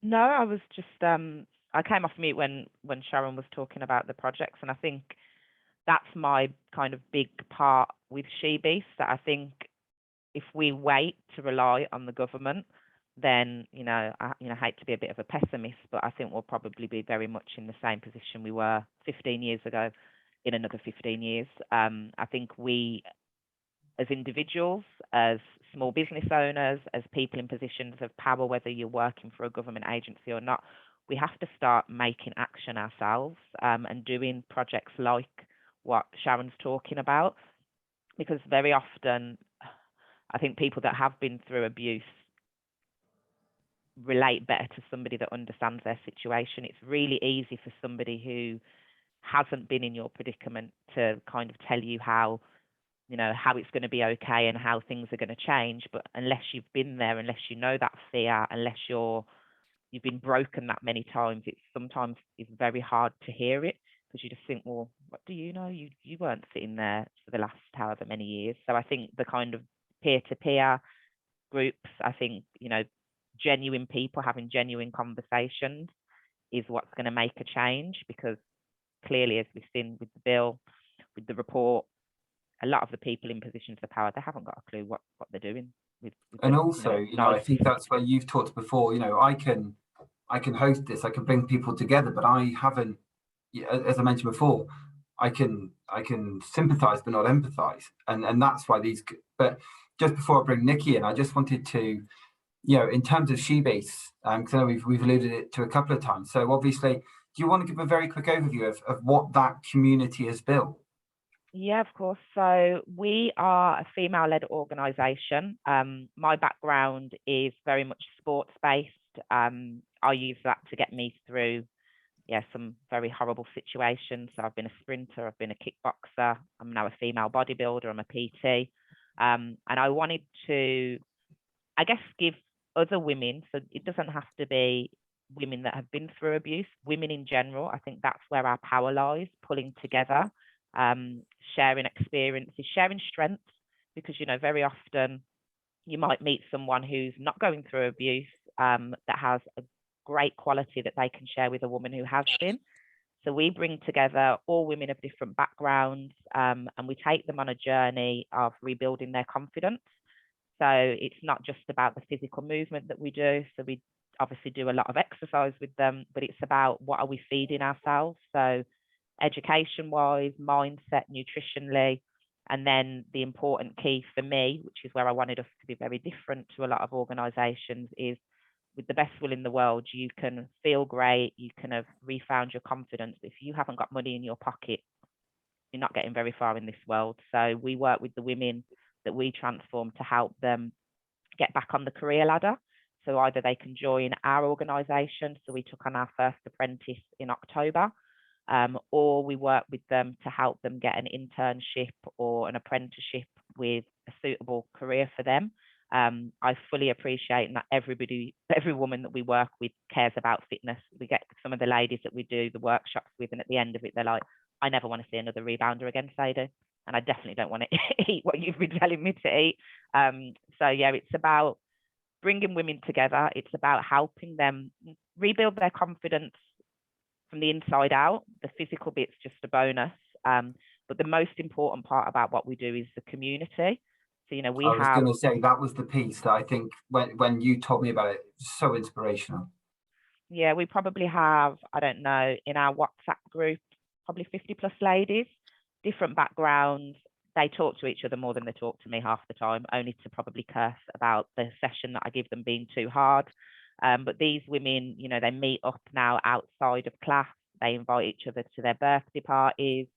No, I was just I came off mute when Sharon was talking about the projects, and I think that's my kind of big part with SheBeats, that I think if we wait to rely on the government, then I hate to be a bit of a pessimist, but I think we'll probably be very much in the same position we were 15 years ago in another 15 years. I think we, as individuals, as small business owners, as people in positions of power, whether you're working for a government agency or not, we have to start making action ourselves, and doing projects like what Sharon's talking about, because very often I think people that have been through abuse relate better to somebody that understands their situation. It's really easy for somebody who hasn't been in your predicament to kind of tell you how it's going to be okay and how things are going to change. But unless you've been there, unless you know that fear, unless you've been broken that many times, sometimes it's very hard to hear it, because you just think, well, what do you know? You weren't sitting there for the last however many years. So I think the kind of peer-to-peer groups. I think, you know, genuine people having genuine conversations is what's going to make a change, because clearly, as we've seen with the bill, with the report, a lot of the people in positions of power, they haven't got a clue what they're doing with And the, also, you know, I life. think that's where you've talked before, you know, I can host this, I can bring people together, but I haven't, as I mentioned before, I can sympathize but not empathize, and that's why these. But just before I bring Nikki in, I just wanted to, you know, in terms of SheBeats, because I know we've alluded it to a couple of times. So obviously, do you want to give a very quick overview of what that community has built? Yeah, of course. So we are a female-led organisation. My background is very much sports-based. I use that to get me through, some very horrible situations. So I've been a sprinter, I've been a kickboxer, I'm now a female bodybuilder, I'm a PT. And I wanted to, I guess, give other women, so it doesn't have to be women that have been through abuse, women in general. I think that's where our power lies, pulling together, sharing experiences, sharing strengths, because, you know, very often you might meet someone who's not going through abuse, that has a great quality that they can share with a woman who has been. So we bring together all women of different backgrounds, and we take them on a journey of rebuilding their confidence. So it's not just about the physical movement that we do. So we obviously do a lot of exercise with them, but it's about what are we feeding ourselves. So education-wise, mindset, nutritionally, and then the important key for me, which is where I wanted us to be very different to a lot of organisations, is with the best will in the world, you can feel great, you can have refound your confidence. If you haven't got money in your pocket, you're not getting very far in this world. So we work with the women that we transform to help them get back on the career ladder. So either they can join our organisation, so we took on our first apprentice in October, or we work with them to help them get an internship or an apprenticeship with a suitable career for them. I fully appreciate that every woman that we work with cares about fitness. We get some of the ladies that we do the workshops with, and at the end of it, they're like, I never want to see another rebounder again, Sadie. And I definitely don't want to eat what you've been telling me to eat. So yeah, it's about bringing women together. It's about helping them rebuild their confidence from the inside out. The physical bit's just a bonus. But the most important part about what we do is the community. So, you know, I was going to say that was the piece that I think when you told me about it, so inspirational. Yeah, we probably have, I don't know, in our WhatsApp group, probably 50 plus ladies, different backgrounds. They talk to each other more than they talk to me half the time, only to probably curse about the session that I give them being too hard. But these women, you know, they meet up now outside of class. They invite each other to their birthday parties.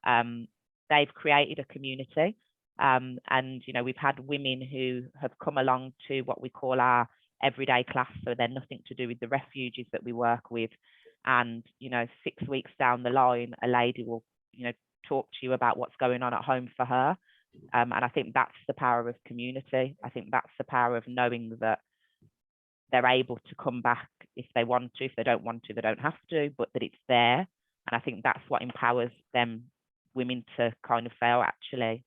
They've created a community. And, you know, we've had women who have come along to what we call our everyday class. So they're nothing to do with the refugees that we work with. And, you know, 6 weeks down the line, a lady will, you know, talk to you about what's going on at home for her. And I think that's the power of community. I think that's the power of knowing that they're able to come back if they want to. If they don't want to, they don't have to, but that it's there. And I think that's what empowers them, women, to kind of say, oh, actually,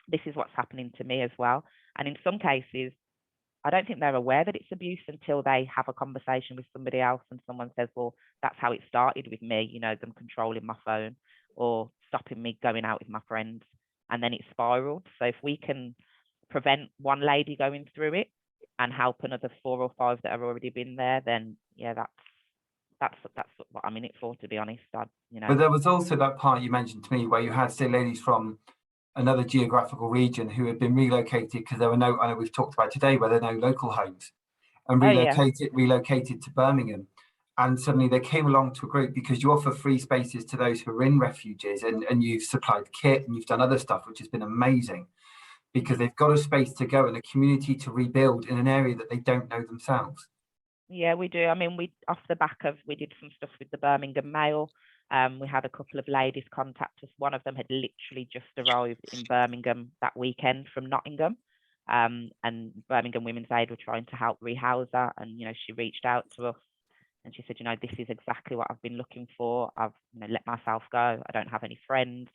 this is what's happening to me as well. And in some cases, I don't think they're aware that it's abuse until they have a conversation with somebody else and someone says, well, that's how it started with me, you know, them controlling my phone or stopping me going out with my friends. And then it spiraled. So if we can prevent one lady going through it and help another 4 or 5 that have already been there, then yeah, that's what I'm in it for, to be honest. You know. But there was also that part you mentioned to me where you had, say, ladies from another geographical region who had been relocated because there were no, I know we've talked about today, where there are no local homes, and relocated to Birmingham. And suddenly they came along to a group because you offer free spaces to those who are in refuges, and you've supplied kit and you've done other stuff, which has been amazing because they've got a space to go and a community to rebuild in an area that they don't know themselves. Yeah, we do. I mean, we off the back of, we did some stuff with the Birmingham Mail. We had a couple of ladies contact us. One of them had literally just arrived in Birmingham that weekend from Nottingham. And Birmingham Women's Aid were trying to help rehouse her. And, you know, she reached out to us and she said, you know, this is exactly what I've been looking for. I've, you know, let myself go. I don't have any friends.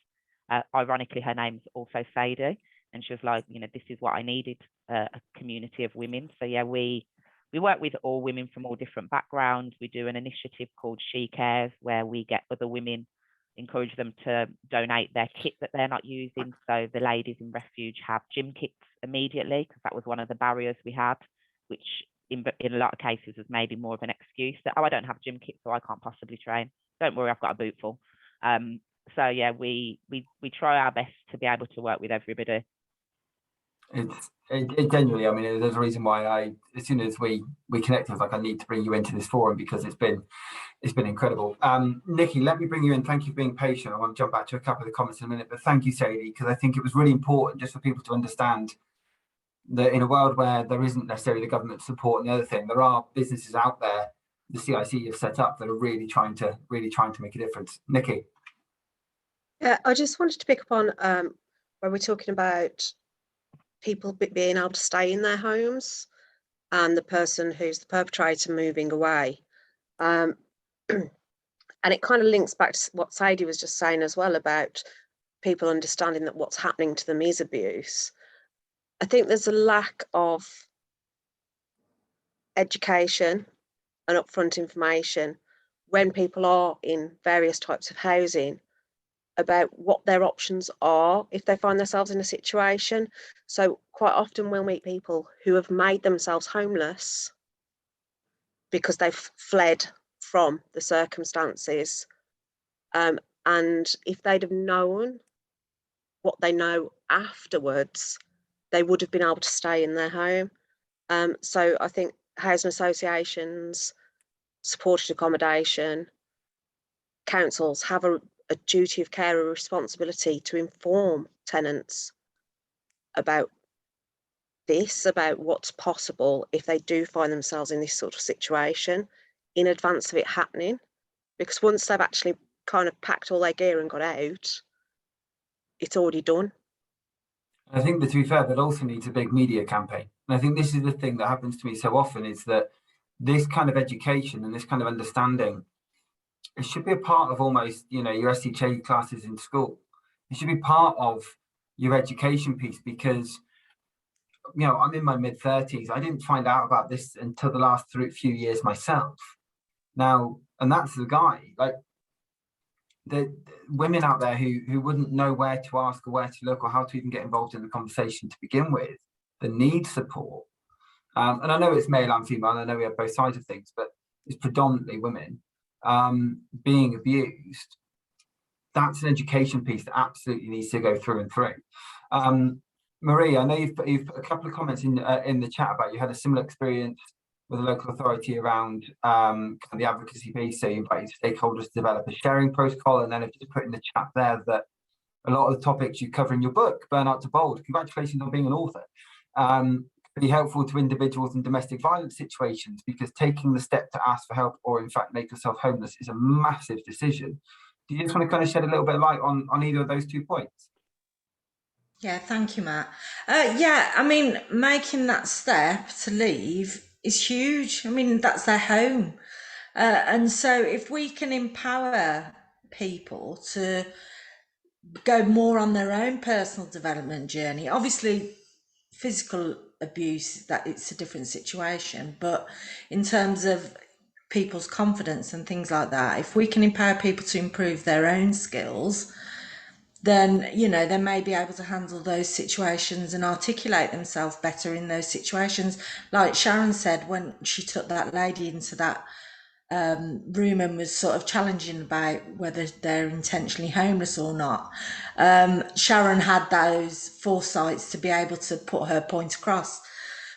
Ironically, her name's also Sadie. and she was like, you know, this is what I needed, a community of women. So yeah, we work with all women from all different backgrounds. We do an initiative called She Cares, where we get other women, encourage them to donate their kit that they're not using. So the ladies in refuge have gym kits immediately, because that was one of the barriers we had, which in a lot of cases was maybe more of an excuse that, oh, I don't have a gym kit, so I can't possibly train. Don't worry, I've got a boot full. So yeah, we try our best to be able to work with everybody. It genuinely, I mean, there's a reason why as soon as we connected, I was like, I need to bring you into this forum, because it's been incredible. Nikki, let me bring you in. Thank you for being patient. I want to jump back to a couple of the comments in a minute, but thank you, Sadie, because I think it was really important just for people to understand that in a world where there isn't necessarily the government support and the other thing, there are businesses out there, the CIC have set up, that are really trying to make a difference. Nikki. Yeah, I just wanted to pick up on where we're talking about people being able to stay in their homes and the person who's the perpetrator moving away. And it kind of links back to what Sadie was just saying as well, about people understanding that what's happening to them is abuse. I think there's a lack of education and upfront information when people are in various types of housing about what their options are if they find themselves in a situation. So quite often we'll meet people who have made themselves homeless because they've fled from the circumstances. And if they'd have known what they know afterwards, they would have been able to stay in their home. So I think housing associations, supported accommodation, councils have a duty of care, a responsibility to inform tenants about this, about what's possible if they do find themselves in this sort of situation in advance of it happening. Because once they've actually kind of packed all their gear and got out, it's already done. I think that, to be fair, that also needs a big media campaign. And I think this is the thing that happens to me so often, is that this kind of education and this kind of understanding, it should be a part of almost, you know, your SCJ classes in school. It should be part of your education piece, because, you know, I'm in my mid-30s. I didn't find out about this until the last few years myself. Now, and that's the guy, like, the women out there who wouldn't know where to ask or where to look or how to even get involved in the conversation to begin with, that need support. And I know it's male and female, and I know we have both sides of things, but it's predominantly women being abused. That's an education piece that absolutely needs to go through and through. Marie, I know you've put a couple of comments in the chat about you had a similar experience with a local authority around the advocacy piece. So you invited stakeholders to develop a sharing protocol, and then I've just put in the chat there that a lot of the topics you cover in your book, Burn Out to Bold, congratulations on being an author, be helpful to individuals in domestic violence situations, because taking the step to ask for help or in fact make yourself homeless is a massive decision. Do you just want to kind of shed a little bit of light on either of those 2 points? Yeah, thank you, Matt. Yeah, I mean, making that step to leave is huge. I mean, that's their home. And so if we can empower people to go more on their own personal development journey, obviously physical abuse, that it's a different situation, but in terms of people's confidence and things like that, if we can empower people to improve their own skills, then, you know, they may be able to handle those situations and articulate themselves better in those situations. Like Sharon said, when she took that lady into that room and was sort of challenging about whether they're intentionally homeless or not, Sharon had those foresights to be able to put her point across.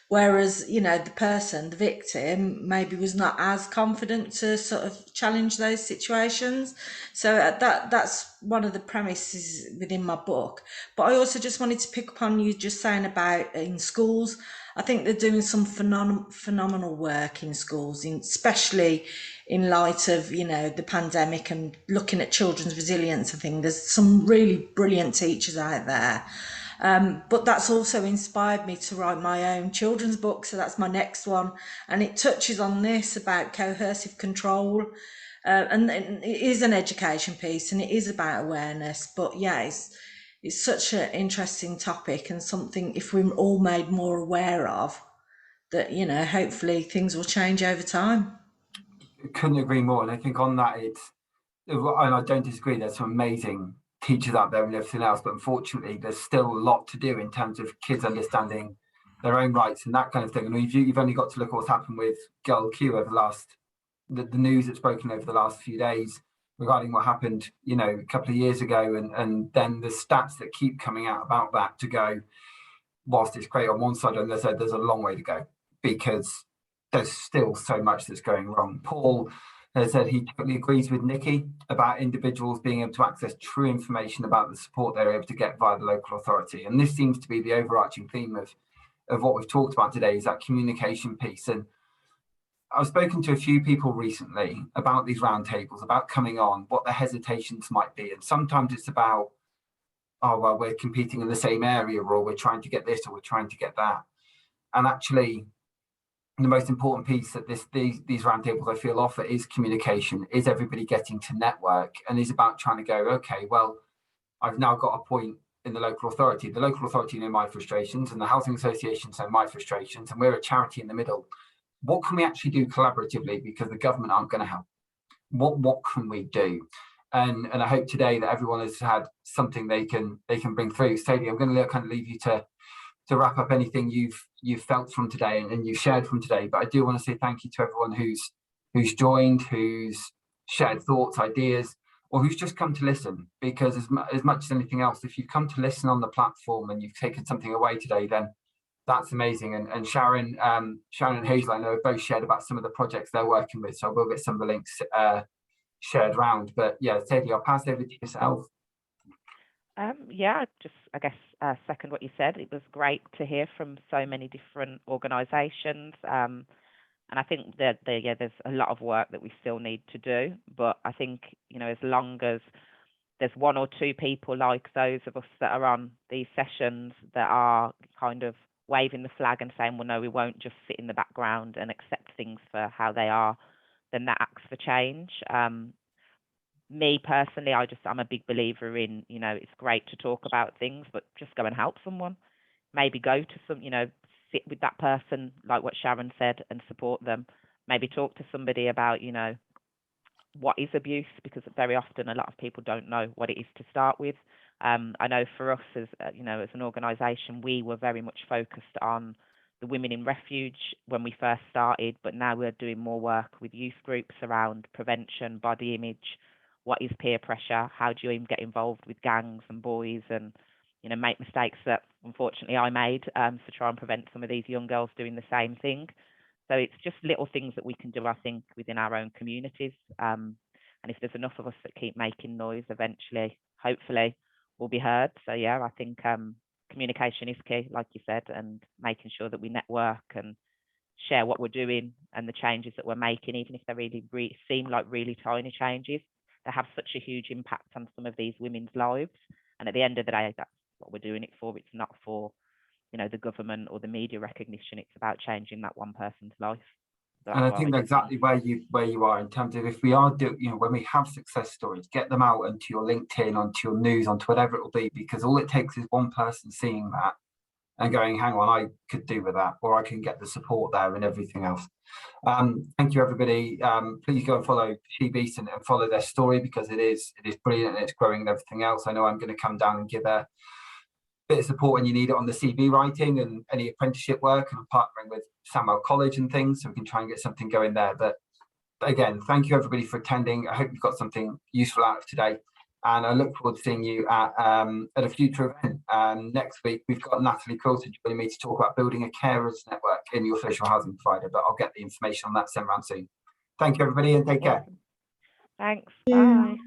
Whereas, you know, the victim, maybe was not as confident to sort of challenge those situations. So that's one of the premises within my book. But I also just wanted to pick up on you just saying about in schools. I think they're doing some phenomenal work in schools, especially in light of, you know, the pandemic and looking at children's resilience. I think there's some really brilliant teachers out there. But that's also inspired me to write my own children's book. So that's my next one. And it touches on this about coercive control. And it is an education piece and it is about awareness. But yeah, it's such an interesting topic, and something, if we're all made more aware of, that, you know, hopefully things will change over time. Couldn't agree more. And I think on that, and I don't disagree, there's some amazing teachers out there and everything else, but unfortunately there's still a lot to do in terms of kids understanding their own rights and that kind of thing. And you've only got to look at what's happened with Girl Q over the news that's broken over the last few days regarding what happened, you know, a couple of years ago, and then the stats that keep coming out about that, to go, whilst it's great on one side, and there's a long way to go, because there's still so much that's going wrong. Paul has said he totally agrees with Nikki about individuals being able to access true information about the support they're able to get via the local authority. And this seems to be the overarching theme of what we've talked about today, is that communication piece. And I've spoken to a few people recently about these roundtables, about coming on, what the hesitations might be. And sometimes it's about, oh, well, we're competing in the same area, or we're trying to get this, or we're trying to get that. And actually, the most important piece that these roundtables, I feel, offer is communication, is everybody getting to network, and is about trying to go, okay, well, I've now got a point in the local authority. The local authority know my frustrations, and the housing associations know my frustrations, and we're a charity in the middle. What can we actually do collaboratively, because the government aren't going to help? What can we do? And I hope today that everyone has had something they can bring through. Sadie, I'm going to kind of leave you to wrap up anything you've felt from today and you've shared from today. But I do want to say thank you to everyone who's joined, who's shared thoughts, ideas, or who's just come to listen. Because as much as anything else, if you've come to listen on the platform and you've taken something away today, then that's amazing. And Sharon and Hazel, I know, have both shared about some of the projects they're working with, so I will get some of the links shared around. But yeah, Sadie, I'll pass over to yourself. Yeah, I guess second what you said. It was great to hear from so many different organisations, and I think that there's a lot of work that we still need to do. But I think, you know, as long as there's one or two people like those of us that are on these sessions that are kind of waving the flag and saying, well, no, we won't just sit in the background and accept things for how they are, then that acts for change. Me personally, I'm a big believer in, you know, it's great to talk about things, but just go and help someone. Maybe go to some, you know, sit with that person, like what Sharon said, and support them. Maybe talk to somebody about, you know, what is abuse, because very often a lot of people don't know what it is to start with. I know for us, as you know, as an organisation, we were very much focused on the women in refuge when we first started, but now we're doing more work with youth groups around prevention, body image, what is peer pressure, how do you even get involved with gangs and boys, and, you know, make mistakes that unfortunately I made, to try and prevent some of these young girls doing the same thing. So it's just little things that we can do, I think, within our own communities. And if there's enough of us that keep making noise, eventually, hopefully, we'll be heard. So yeah, I think communication is key, like you said, and making sure that we network and share what we're doing and the changes that we're making, even if they really seem like really tiny changes. They have such a huge impact on some of these women's lives. And at the end of the day, that's what we're doing it for. It's not for, you know, the government or the media recognition. It's about changing that one person's life. So and I think that's exactly where you are, in terms of, if we are when we have success stories, get them out onto your LinkedIn, onto your news, onto whatever it will be, because all it takes is one person seeing that and going, hang on, I could do with that, or I can get the support there and everything else. Thank you, everybody. Please go and follow SheBeats and follow their story, because it is brilliant and it's growing and everything else. I know I'm going to come down and give a bit of support when you need it on the CV writing and any apprenticeship work, and I'm partnering with Samuel College and things, so we can try and get something going there. But again, thank you everybody for attending. I hope you've got something useful out of today, and I look forward to seeing you at a future event. Next week we've got Natalie Quilter joining me to talk about building a carers network in your social housing provider, but I'll get the information on that sent around soon. Thank you everybody, and take care. Thanks. Bye.